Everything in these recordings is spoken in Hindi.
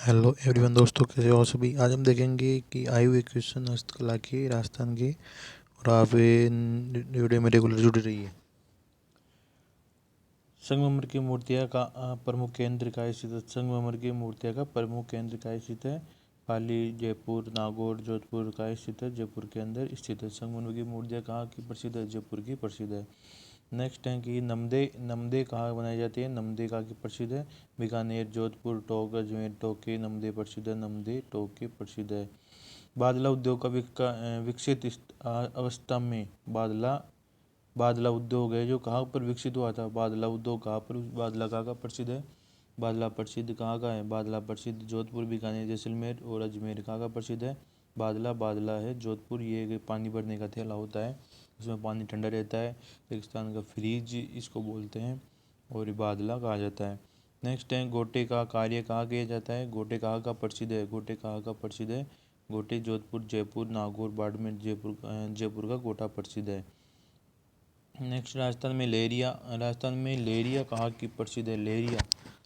हेलो एवरीवन दोस्तों, कैसे हो सभी। आज हम देखेंगे कि आयु क्वेश्चन हस्तकला की राजस्थान की। और आप वीडियो में रेगुलर जुड़ रही है। संगमरमर की मूर्तियाँ का प्रमुख केंद्र का स्थित है। संगमरमर की मूर्तियाँ का प्रमुख केंद्र का स्थित है। पाली, जयपुर, नागौर, जोधपुर का स्थित है। जयपुर के अंदर स्थित है। संगमरमर की मूर्तियाँ कहाँ की प्रसिद्ध है? जयपुर की प्रसिद्ध है। नेक्स्ट है कि नमदे नमदे कहाँ बनाई जाती है? नमदे कहाँ की प्रसिद्ध है? बीकानेर, जोधपुर, टोंक, अजमेर, टोंक की नमदे प्रसिद्ध है। नमदे टोंक की प्रसिद्ध है। बादला उद्योग का विकसित अवस्था में बादला उद्योग है जो कहाँ पर विकसित हुआ था? बादला उद्योग कहाँ पर, बादला कहाँ का प्रसिद्ध है? बादला प्रसिद्ध कहाँ का है? बादला प्रसिद्ध जोधपुर, बीकानेर, जैसलमेर और अजमेर कहाँ का प्रसिद्ध है? बादला है जोधपुर। ये पानी भरने का थैला होता है, इसमें पानी ठंडा रहता है। रेगिस्तान का फ्रीज इसको बोलते हैं और ये बादला कहा जाता है। नेक्स्ट है गोटे का कार्य कहाँ किया जाता है? गोटे कहाँ का प्रसिद्ध है? गोटे कहाँ का प्रसिद्ध है? गोटे जोधपुर, जयपुर, नागौर, बाड़मेर, जयपुर का गोटा प्रसिद्ध है। नेक्स्ट राजस्थान में लेहरिया कहाँ की प्रसिद्ध है? लेहरिया,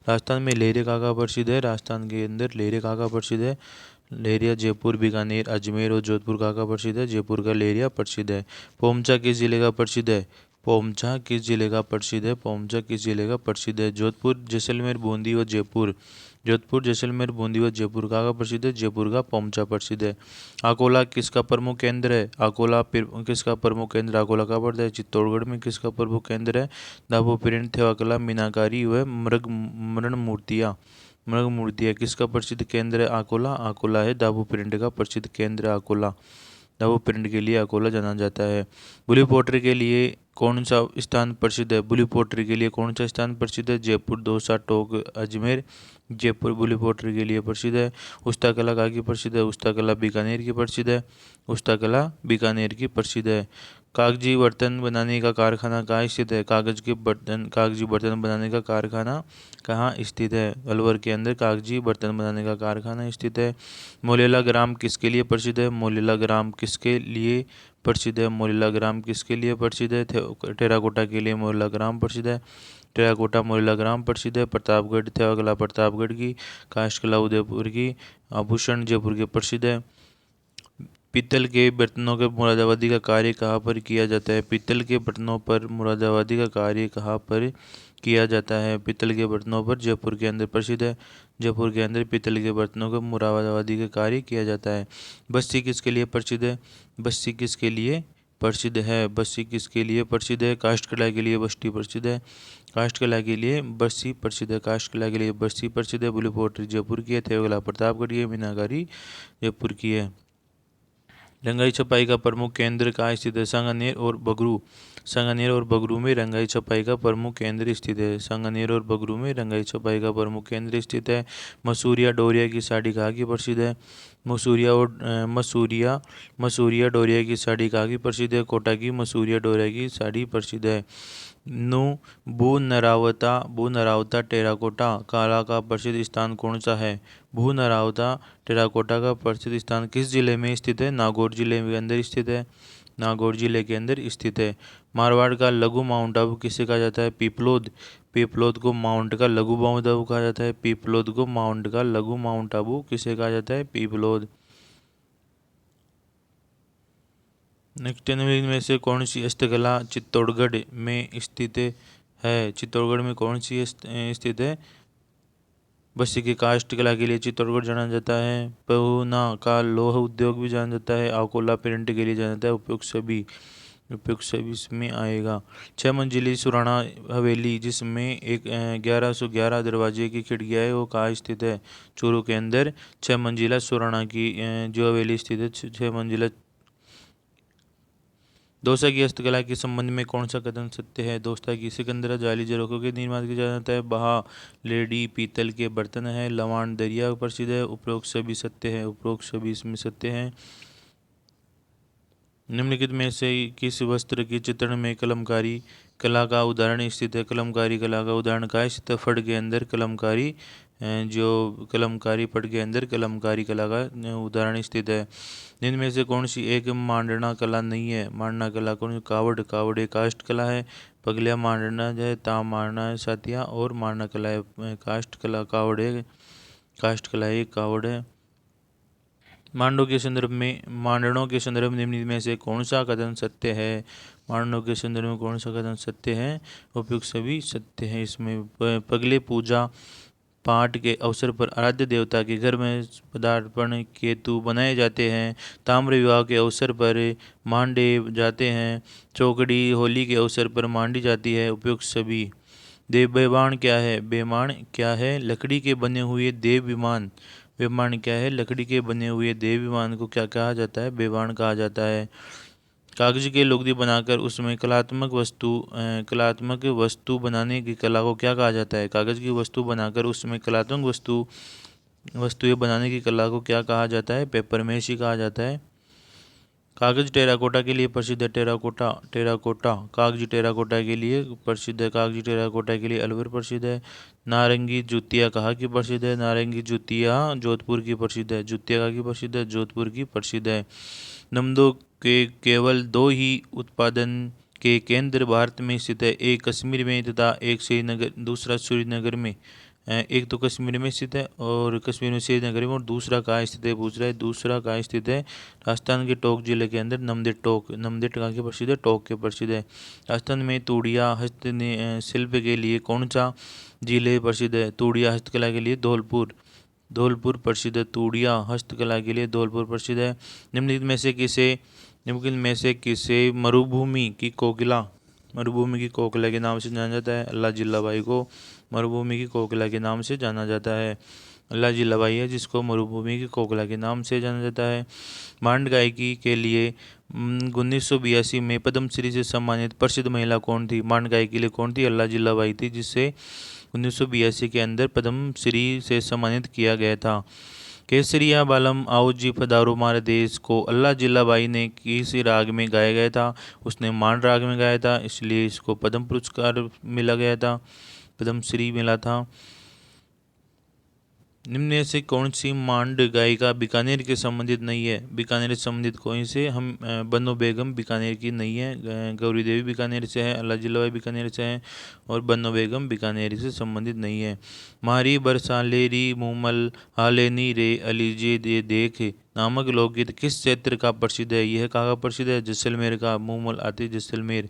राजस्थान में लेहरिया कहाँ का प्रसिद्ध है? राजस्थान के अंदर लेहरिया कहाँ का प्रसिद्ध है? लेहरिया जयपुर, बीकानेर, अजमेर और जोधपुर कहाँ का प्रसिद्ध है? जयपुर का लेहरिया प्रसिद्ध है। पोमचा किस जिले का प्रसिद्ध है? पोमचा किस जिले का प्रसिद्ध है? पोमचा किस जिले का प्रसिद्ध है? जोधपुर, जैसलमेर, बूंदी व जयपुर। जोधपुर, जैसलमेर, बूंदी व जयपुर कहाँ का प्रसिद्ध है? जयपुर का पोमचा प्रसिद्ध है। अकोला किसका प्रमुख केंद्र है? किसका प्रमुख केंद्र अकोला का पड़ता है? चित्तौड़गढ़ में किसका प्रमुख केंद्र है? दाभो प्रिंट, थेवाकला, मीनाकारी व मृग मूर्तियाँ किसका प्रसिद्ध केंद्र है? अकोला। अकोला है दाभो प्रिंट का प्रसिद्ध केंद्र अकोला। दाभो प्रिंट के लिए अकोला जाना जाता है। ब्लू पोट्री के लिए कौन सा स्थान प्रसिद्ध है? ब्लू पोट्री के लिए कौन सा स्थान प्रसिद्ध है? जयपुर, दौसा, टोंक, अजमेर। जयपुर ब्लू पोट्री के लिए प्रसिद्ध है। उस्ता कला कहाँ की प्रसिद्ध है? उस्ता कला बीकानेर की प्रसिद्ध है। उस्ता कला बीकानेर की प्रसिद्ध है। कागजी बर्तन बनाने का कारखाना कहाँ स्थित है? कागजी बर्तन बनाने का कारखाना कहाँ स्थित है? अलवर के अंदर कागजी बर्तन बनाने का कारखाना स्थित है। मोलेला ग्राम किसके लिए प्रसिद्ध है? मोलेला ग्राम किसके लिए प्रसिद्ध है? मोलेला ग्राम किसके लिए प्रसिद्ध है? टेराकोटा के लिए मोलेला ग्राम प्रसिद्ध है। टेराकोटा मोलेला ग्राम प्रसिद्ध है। प्रतापगढ़, थेवाकला प्रतापगढ़ की, काष्ठकला उदयपुर की, आभूषण जयपुर के प्रसिद्ध है। पीतल के बर्तनों के मुरादाबादी का कार्य कहाँ पर किया जाता है? पीतल के बर्तनों पर मुरादाबादी का कार्य कहाँ पर किया जाता है? पीतल के बर्तनों पर जयपुर के अंदर प्रसिद्ध है। जयपुर के अंदर पीतल के बर्तनों का मुरादाबादी का कार्य किया जाता है। बस्सी किसके लिए प्रसिद्ध है? बस्सी किसके लिए प्रसिद्ध है? बस्सी किसके लिए प्रसिद्ध है? काष्ठकला के लिए बस्ती प्रसिद्ध है। काष्ठकला के लिए बस्सी प्रसिद्ध है। काष्ठकला के लिए बस्ती प्रसिद्ध है। ब्लू पोट्री जयपुर की है। थेवकला प्रतापगढ़ की है। मीनाकारी जयपुर की है। रंगाई छपाई का प्रमुख केंद्र कहाँ स्थित है? सांगानेर और बगरू। सांगानेर और बगरू में रंगाई छपाई का प्रमुख केंद्र स्थित है। सांगानेर और बगरू में रंगाई छपाई का प्रमुख केंद्र स्थित है। मसूरिया डोरिया की साड़ी कहाँ की प्रसिद्ध है? मसूरिया डोरिया की साड़ी कहाँ की प्रसिद्ध है? कोटा की मसूरिया डोरिया की साड़ी प्रसिद्ध है। नु भू नरावता टेराकोटा कला का प्रसिद्ध स्थान कौन सा है? भू नरावता टेराकोटा का प्रसिद्ध स्थान किस जिले में स्थित है? नागौर जिले के अंदर स्थित है। नागौर जिले के अंदर स्थित है। मारवाड़ का लघु माउंट आबू किसे कहा जाता है? पीपलोद। पीपलोद को माउंट का लघु माउंट आबू कहा जाता है। पीपलोद को माउंट का लघु माउंट आबू किसे कहा जाता है? पीपलोद। नेक्स्ट में से कौन सी हस्तकला चित्तौड़गढ़ में स्थित है? चित्तौड़गढ़ में कौन सी स्थित है? बस्सी की काष्ठ कला के लिए चित्तौड़गढ़ जाना जाता है। पहुना का लौह उद्योग भी जाना जाता है। अकोला प्रिंट के लिए जाना जाता है। उपयुक्त सभी इसमें आएगा। 6 मंजिली सुराणा हवेली जिसमें एक 1111 दरवाजे की खिड़कियाँ है, वो कहाँ स्थित है? चूरू के अंदर 6 मंजिला सुराणा की जो हवेली स्थित है, 6 मंजिला। दोसा की हस्तकला के संबंध में कौन सा कथन सत्य है? दोसा की सिकंदरा जाली झरोखों के निर्माण किया जाता है। बहा लेडी पीतल के बर्तन है। लवाण दरिया प्रसिद्ध है। उपरोक्त सभी सत्य है। उपरोक्त सभी इसमें सत्य है। निम्नलिखित में से किस वस्त्र के चित्रण में कलमकारी कला का उदाहरण स्थित है? कलमकारी कला का उदाहरण कहाँ स्थित है? फड़ के अंदर कलमकारी जो कलमकारी फड़ के अंदर कलमकारी कला का उदाहरण स्थित है। इनमें से कौन सी एक मांडना कला नहीं है? मांडना कला कौन सी? कावड़ एक काष्ठ कला है। पगलिया मांडना जो है, ताम मारना है साथिया, और मांडना कला है काष्ठ कला। कावड़ है काष्ठ कला एक कावड़ है। मांडों के संदर्भ में निम्नलिखित में से कौन सा कथन सत्य है? मांडों के संदर्भ में कौन सा कथन सत्य है? उपयुक्त सभी सत्य है। इसमें पगले पूजा पाठ के अवसर पर आराध्य देवता के घर में पदार्पण केतु बनाए जाते हैं। ताम्र विवाह के अवसर पर मांडे जाते हैं। चौकड़ी होली के अवसर पर मांडी जाती है। उपयुक्त सभी। देव बेबाण क्या है? बेमाण क्या है? लकड़ी के बने हुए देव विमान। बेबाण क्या है? लकड़ी के बने हुए देव विमान को क्या कहा जाता है? बेबाण कहा जाता है। कागज के लुगदी बनाकर उसमें कलात्मक वस्तु बनाने की कला को क्या कहा जाता है? कागज की वस्तु बनाकर उसमें कलात्मक वस्तुएं बनाने की कला को क्या कहा जाता है? पेपरमेशी कहा जाता है। कागज टेराकोटा के लिए प्रसिद्ध है। टेराकोटा कागज टेराकोटा के लिए प्रसिद्ध है। कागज टेराकोटा के लिए अलवर प्रसिद्ध है। नारंगी जुतिया कहाँ की प्रसिद्ध है? नारंगी जुतिया जोधपुर की प्रसिद्ध है। जुतिया कहाँ की प्रसिद्ध है? जोधपुर की प्रसिद्ध है। नमदों के केवल दो ही उत्पादन के केंद्र भारत में स्थित है। एक कश्मीर में तथा एक श्रीनगर, दूसरा श्रीनगर में। एक तो कश्मीर में स्थित है और कश्मीर में श्रीनगर में, और दूसरा कहाँ स्थित है पूछ रहा है। दूसरा कहाँ स्थित है? राजस्थान के टोंक जिले के अंदर नमदेट कहाँ के प्रसिद्ध है? टोंक के प्रसिद्ध है। राजस्थान में तूड़िया शिल्प के लिए कौन सा जिले प्रसिद्ध है? तूड़िया हस्तकला के लिए धौलपुर प्रसिद्ध है। तूड़िया हस्तकला के लिए धौलपुर प्रसिद्ध है। निम्नलिखित में से किसे मरुभूमि की कोकिला के नाम से जाना जाता है? अल्लाह जिल्लाबाई को मरुभूमि की कोकिला के नाम से जाना जाता है। अल्लाह जिल्लाबाई है जिसको मरुभूमि की कोकिला के नाम से जाना जाता है। मांड गायकी के लिए 1982 में पद्मश्री से सम्मानित प्रसिद्ध महिला कौन थी? मांड गायकी के लिए कौन थी? अल्लाह जिल्लाबाई थी, जिससे 1982 के अंदर पद्मश्री से सम्मानित किया गया था। केसरिया बालम आओ जी पधारो मारे देश को अल्लाह जिल्लाबाई ने किस राग में गाया गया था? उसने मांड राग में गाया था, इसलिए इसको पद्म पुरस्कार मिला गया था, पद्मश्री मिला था। निम्न में से कौन सी मांड गायिका बीकानेर के संबंधित नहीं है? बीकानेर से संबंधित कौन से? हम बनो बेगम बीकानेर की नहीं है। गौरी देवी बीकानेर से है। अल्लाह जिल्लाबाई बीकानेर से है और बनो बेगम बीकानेर से संबंधित नहीं है। मारी बरसालेरी मूमल हालेनी रे अलीजे दे देख नामक लोकगीत किस क्षेत्र का प्रसिद्ध है? यह कहाँ का प्रसिद्ध है? जैसलमेर का। मूमल आती जैसलमेर।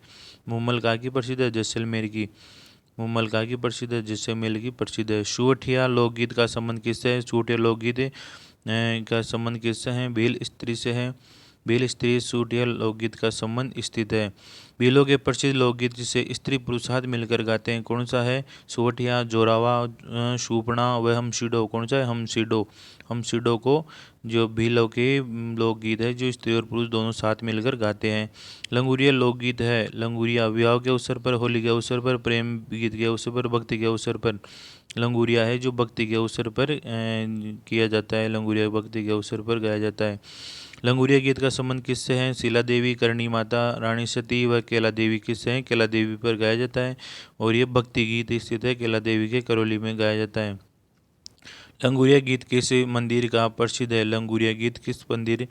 मूमल कहाँ की प्रसिद्ध है? जैसलमेर की। मूमल कहाँ की प्रसिद्ध है? जैसलमेर की प्रसिद्ध है। सुवठिया लोकगीत का संबंध किससे है? सुवठिया लोकगीत का संबंध किससे है? भील स्त्री से है। भील स्त्री सुवठिया लोकगीत का संबंध स्थित है। भीलों के प्रसिद्ध लोकगीत जिसे स्त्री पुरुष साथ मिलकर गाते हैं कौन सा है? सुवठिया, जोरावा, शूपणा व हमसीडो। कौन सा है? हमसीडो। हमसीडो को जो भीलों के लोकगीत है जो स्त्री और पुरुष दोनों साथ मिलकर गाते हैं। लंगूरिया लोकगीत है। लंगूरिया विवाह के अवसर पर, होली के अवसर पर, प्रेम गीत के अवसर पर, भक्ति के अवसर पर लंगूरिया है जो भक्ति के अवसर पर किया जाता है। लंगूरिया भक्ति के अवसर पर गाया जाता है। लंगूरिया गीत का संबंध किससे है? शीला देवी, करणी माता, रानी सती व केला देवी किससे है? केला देवी पर गाया जाता है और ये भक्ति गीत स्थित है केला देवी के करौली में गाया जाता है। लंगूरिया गीत किस मंदिर का प्रसिद्ध है? लंगूरिया गीत किस मंदिर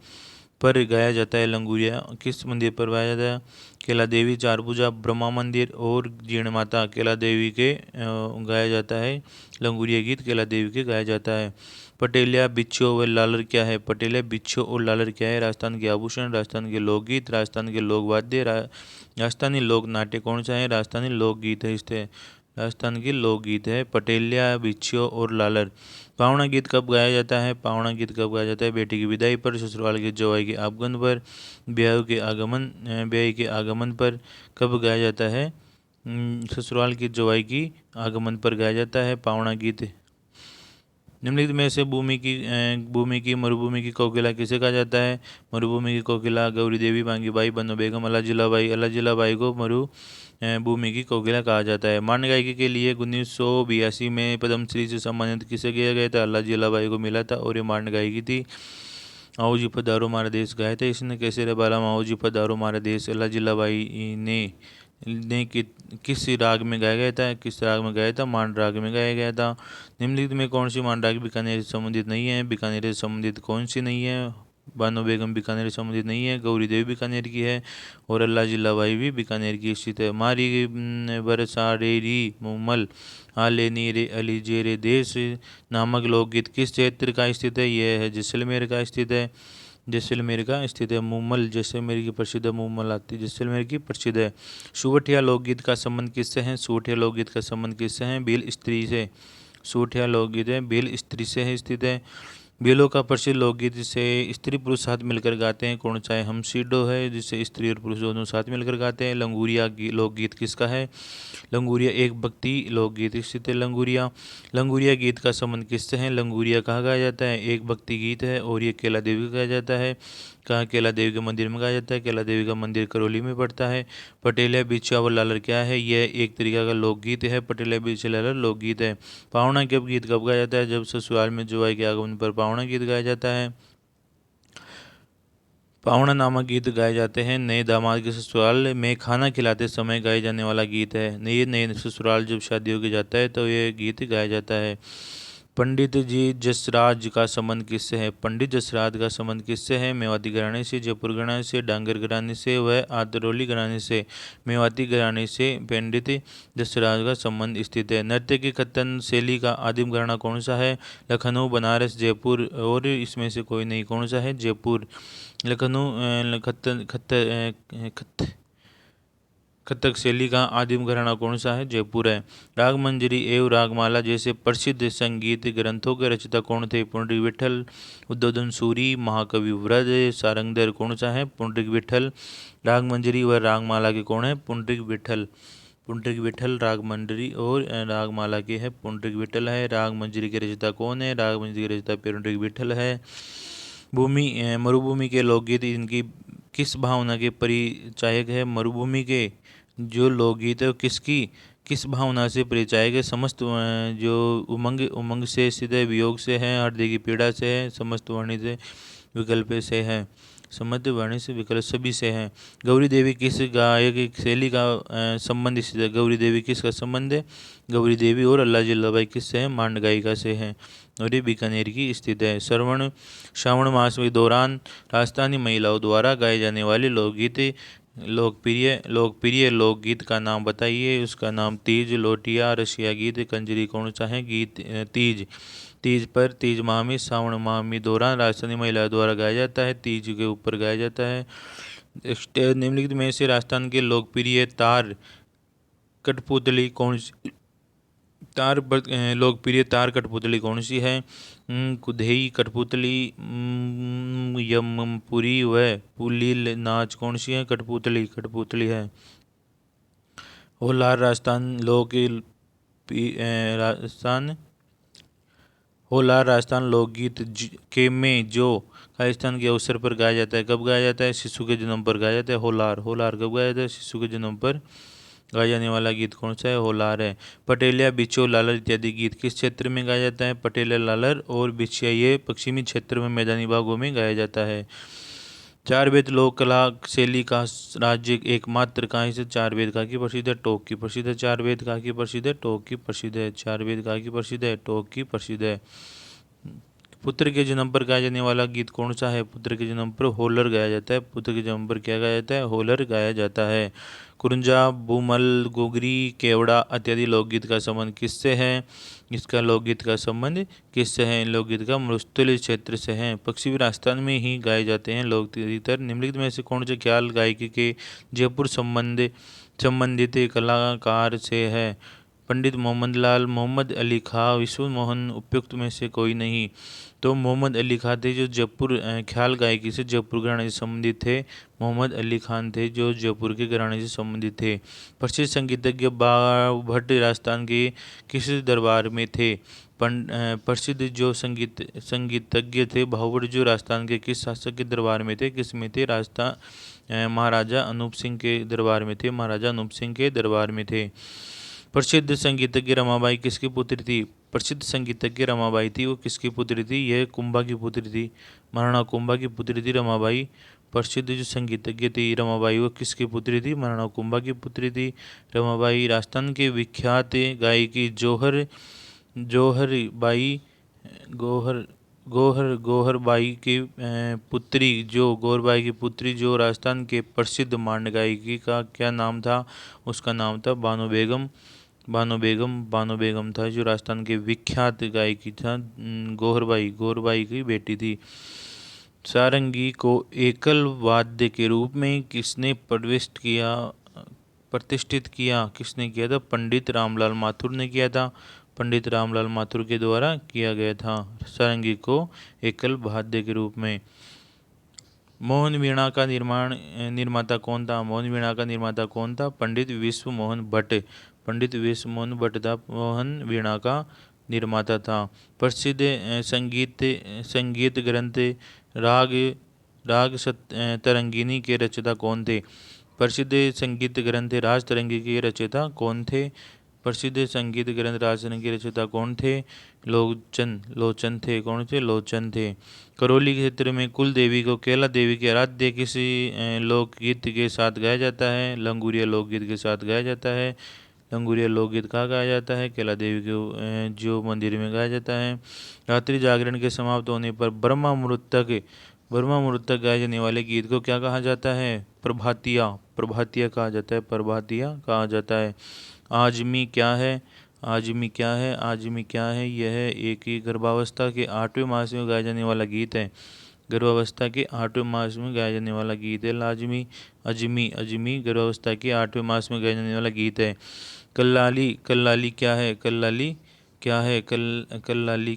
पर गाया जाता है? लंगूरिया किस मंदिर पर गाया जाता है? केला देवी, चारभुजा, ब्रह्मा मंदिर और जीण माता केला देवी के गाया जाता है। लंगूरिया गीत केला देवी के गाया जाता है। पटेलिया, बिच्छो व लालर क्या है? पटेलिया, बिच्छो और लालर क्या है? राजस्थान के आभूषण, राजस्थान के लोकगीत, राजस्थान के लोक वाद्य, राजस्थानी लोक नाट्य कौन सा है? राजस्थानी लोकगीत है। इससे राजस्थान की लोकगीत है पटेलिया, बिच्छो और लालर। पावना गीत कब गाया जाता है? पावना गीत कब गाया जाता है? बेटी की विदाई पर, ससुराल के जवाई के आगमन पर, ब्याह के आगमन पर। कब गाया जाता है? ससुराल के जवाई की आगमन पर गाया जाता है पावना गीत। निम्नलिखित में से मरुभूमि की कोकिला किसे कहा जाता है? मरुभूमि की कोकिला गौरी देवी, बांगी बाई, बनो बेगम, अल्लाह जिल्लाबाई को भूमि की कोकिला कहा जाता है। मांड गायकी के लिए 1982 में पद्मश्री से सम्मानित किसे किया गया था? अल्लाह जिल्लाबाई को मिला था और ये मांड गायकी थी। आओ जी पधारो हमारा देश गाया था इसने। कैसे रे बाला आओ जी पधारो हमारा देश अल्लाह जिल्लाबाई ने किस राग में गाया गया था? किस राग में गाया था? मांड राग में गाया गया था। निम्नलिखित में कौन सी मांड राग बीकानेर से संबंधित नहीं है? बीकानेर से संबंधित कौन सी नहीं है? बानो बेगम बीकानेर से संबंधित नहीं है। गौरी देवी बीकानेर की है और अल्लाह जिल्लाबाई भी बीकानेर की स्थित है। मारी बरसाडेरी मुमल आले नीरे अली जेरे देश नामक लोकगीत किस क्षेत्र का स्थित है? यह है जैसलमेर का स्थित है। जैसलमेर का स्थित है। मुमल जैसलमेर की प्रसिद्ध है। मुमल आती है जैसलमेर की प्रसिद्ध है। सुवठिया लोकगीत का संबंध किससे है? सुवठिया लोकगीत का संबंध किससे है? भील स्त्री से। सुवठिया लोकगीत है भील स्त्री से है स्थित है। भीलों का प्रसिद्ध लोकगीत जिसे स्त्री पुरुष साथ मिलकर गाते हैं कौन सा है? हमसीडो है जिसे स्त्री और पुरुष दोनों साथ मिलकर गाते हैं। लंगूरिया लोकगीत किसका है? लंगूरिया एक भक्ति लोकगीत स्थित है। लंगूरिया लंगूरिया गीत का संबंध किससे है? लंगूरिया कहाँ गाया जाता है? एक भक्ति गीत है और ये केला देवी का गाया जाता है। कहाँ? केला देवी के मंदिर में गाया जाता है। केला देवी का मंदिर करौली में पड़ता है। पटेलिया बिछुआ व लालर क्या है? यह एक तरीका का लोकगीत है। पटेलिया बिछुआ लालर लोकगीत है। पावना के गीत कब गाया जाता है? जब ससुराल में जोआई के आगमन पर पावना गीत गाया जाता है। पावना नामक गीत गाए जाते हैं। नए दामाद के ससुराल में खाना खिलाते समय गाए जाने वाला गीत है। नए ससुराल जब शादी होके जाता है तो ये गीत गाया जाता है। पंडित जी जसराज का संबंध किससे है? पंडित जसराज का संबंध किससे है? मेवाती घराने से, जयपुर घराने से, डांगर घराने से व आदरौली घराने से। मेवाती घराने से पंडित जसराज का संबंध स्थित है। नृत्य की खत्तन शैली का आदिम घराना कौन सा है? लखनऊ, बनारस, जयपुर और इसमें से कोई नहीं। कौन सा है? जयपुर। लखनऊ कथक शैली का आदिम घराना कौन सा है? जयपुर है। राग मंजरी एवं रागमाला जैसे प्रसिद्ध संगीत ग्रंथों के रचयिता कौन थे? पुंडरीक विठल, उद्बोधन सूरी, महाकवि व्रज, सारंगधर। कौन सा है? पुंडरीक विठल। राग मंजरी व रागमाला के कौन है? पुंडरीक विठल। पुंडरीक विठल राग मंजरी और रागमाला के है पुंडरीक विठल है। राग मंजरी के रचयिता कौन है? राग मंजरी के रचयिता पुंडरीक विठल है। मरुभूमि के लोकगीत इनकी किस भावना के परिचायक है? मरुभूमि के जो लोकगीत है किस भावना से परिचायक है? समस्त जो उमंग से, सीधे वियोग से है, हृदय की पीड़ा से है, समस्त वाणी से, विकल्प से है। समस्त वाणी से, विकल्प सभी से है। गौरी देवी किस गायक शैली का संबंध स्थित है? गौरी देवी किसका संबंध है? गौरी देवी और अल्लाह जिल्लाबाई किससे है? मांड गायिका से है और ये बीकानेर की स्थित है। श्रावण मास के दौरान राजस्थानी महिलाओं द्वारा गाए जाने वाले लोकगीत लोकप्रिय लोकगीत का नाम बताइए। उसका नाम तीज, लोटिया, रसिया गीत, कंजरी। कौन सा है? गीत तीज। तीज माह में, श्रावण माह में दौरान राजस्थानी महिलाओं द्वारा गाया जाता है। तीज के ऊपर गाया जाता है। निम्नलिखित में से राजस्थान के लोकप्रिय तार कठपुतली कौन सी लोकप्रिय तार कठपुतली कौन सी है? कुधेई कठपुतली, यमपुरी व पुलील नाच। कौन सी है? कठपुतली है। होलार राजस्थान लोकगीत के में जो राजस्थान के अवसर पर गाया जाता है। कब गाया जाता है? शिशु के जन्म पर गाया जाता है। होलार कब गाया जाता है? शिशु के जन्म पर गाया जाने वाला गीत कौन सा है? होलार है। पटेलिया, बिछो, लालर इत्यादि गीत किस क्षेत्र में गाया जाता है? पटेलिया, लालर और बिछिया ये पश्चिमी क्षेत्र में मैदानी भागों में गाया जाता है। चार वेद लोक कला शैली का राज्य एकमात्र कहाँ से? चार वेद कहाँ की प्रसिद्ध है? टोक की प्रसिद्ध है। चार वेद कहाँ की प्रसिद्ध है? टोक की प्रसिद्ध है। चार वेद कहाँ की प्रसिद्ध है? टोक की प्रसिद्ध है। पुत्र के जन्म पर गाया जाने वाला गीत कौन सा है? पुत्र के जन्म पर होलर गाया जाता है। पुत्र के जन्म पर क्या गाया जाता है? होलर गाया जाता है। कुरंजा, बुमल, गोगरी, केवड़ा इत्यादि लोकगीत का संबंध किससे है? इसका लोकगीत का संबंध किससे है? लोकगीत का मरुस्थल क्षेत्र से है। पश्चिमी राजस्थान में ही गाए जाते हैं लोकगीत। निम्नलिखित में से कौन से ख्याल गायकी के जयपुर संबंधित कलाकार से है? पंडित मोहम्मद लाल, मोहम्मद अली खां, विश्व मोहन। उपयुक्त में से कोई नहीं। तो मोहम्मद अली खां थे जो जयपुर ख्याल गायकी से जयपुर घराने से संबंधित थे। मोहम्मद अली खान थे जो जयपुर के घराने से संबंधित थे। प्रसिद्ध संगीतज्ञ बाव भट्ट राजस्थान के किस दरबार में थे? प्रसिद्ध जो संगीतज्ञ थे भाव भट्ट जो राजस्थान के किस शासक के दरबार में थे? किस में थे? राजस्थान महाराजा अनूप सिंह के दरबार में थे। महाराजा अनूप सिंह के दरबार में थे। प्रसिद्ध संगीतज्ञ रमाबाई किसकी पुत्री थी? प्रसिद्ध संगीतज्ञ रमाबाई थी। वो किसकी पुत्री थी? यह कुंभा की पुत्री थी। महाराणा कुंभा की पुत्री थी रमाबाई। प्रसिद्ध जो संगीतज्ञ थी रमाबाई वो किसकी पुत्री थी? महाराणा कुंभा की पुत्री थी रमाबाई। राजस्थान के विख्यात गायिकी जौहर गौहरबाई की पुत्री जो राजस्थान के प्रसिद्ध मांड गायिकी का क्या नाम था? उसका नाम था बानो बेगम। बानो बेगम था जो राजस्थान के विख्यात गायिकी था। गौहरबाई की बेटी थी। सारंगी को एकल वाद्य के रूप में किसने प्रतिष्ठित किया? किसने किया था? पंडित रामलाल माथुर ने किया था। पंडित रामलाल माथुर के द्वारा किया गया था सारंगी को एकल वाद्य के रूप में। मोहन वीणा का निर्माता कौन था? मोहन वीणा का निर्माता कौन था? पंडित विश्व मोहन भट्ट। पंडित विश्व मोहन भट्ट था मोहन वीणा का निर्माता था। प्रसिद्ध संगीत ग्रंथ राग तरंगिणी के रचयिता कौन थे? प्रसिद्ध संगीत ग्रंथ राज तरंगी के रचयिता कौन थे? प्रसिद्ध संगीत ग्रंथ राज तरंगी के रचयिता कौन थे? लोचन थे। कौन थे? लोचन थे। करौली क्षेत्र में कुल देवी को कैला देवी के आराध्य किसी लोकगीत के साथ गाया जाता है? लंगूरिया लोकगीत के साथ गाया जाता है। लंगूरिया लोकगीत कहाँ गाया जाता है? कैला देवी के जो मंदिर में गाया जाता है। रात्रि जागरण के समाप्त होने पर ब्रह्मा मुहूर्त तक गाए जाने वाले गीत को क्या कहा जाता है? प्रभातिया कहा जाता है। प्रभातिया कहा जाता है। आजमी क्या है? यह एक ही गर्भावस्था के 8वें मास में गाया जाने वाला गीत है। गर्भावस्था के 8वें मास में गाया जाने वाला गीत है लाजमी। अजमी गर्भावस्था के 8वें मास में गाया जाने वाला गीत है। कल्लाली क्या है? कल्लाली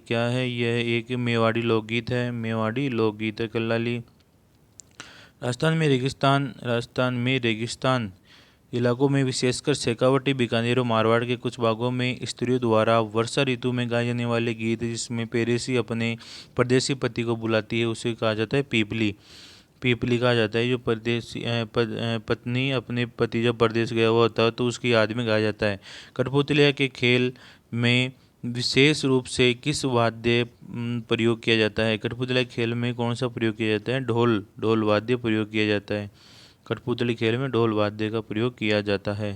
क्या है? यह एक मेवाड़ी लोकगीत है। कल्लाली। राजस्थान में रेगिस्तान इलाकों में विशेषकर शेखावटी, बीकानेर और मारवाड़ के कुछ भागों में स्त्रियों द्वारा वर्षा ऋतु में गाए जाने वाले गीत जिसमें पेरेसी अपने परदेसी पति को बुलाती है उसे कहा जाता है पीपली कहा जाता है। जो पत्नी अपने पति जब परदेश गया हुआ होता है तो उसकी याद में गाया जाता है। कठपुतलिया के खेल में विशेष रूप से किस वाद्य प्रयोग किया जाता है? कठपुतलिया खेल में कौन सा प्रयोग किया जाता है? ढोल वाद्य प्रयोग किया जाता है। कठपुतली खेल में ढोल वाद्य का प्रयोग किया जाता है।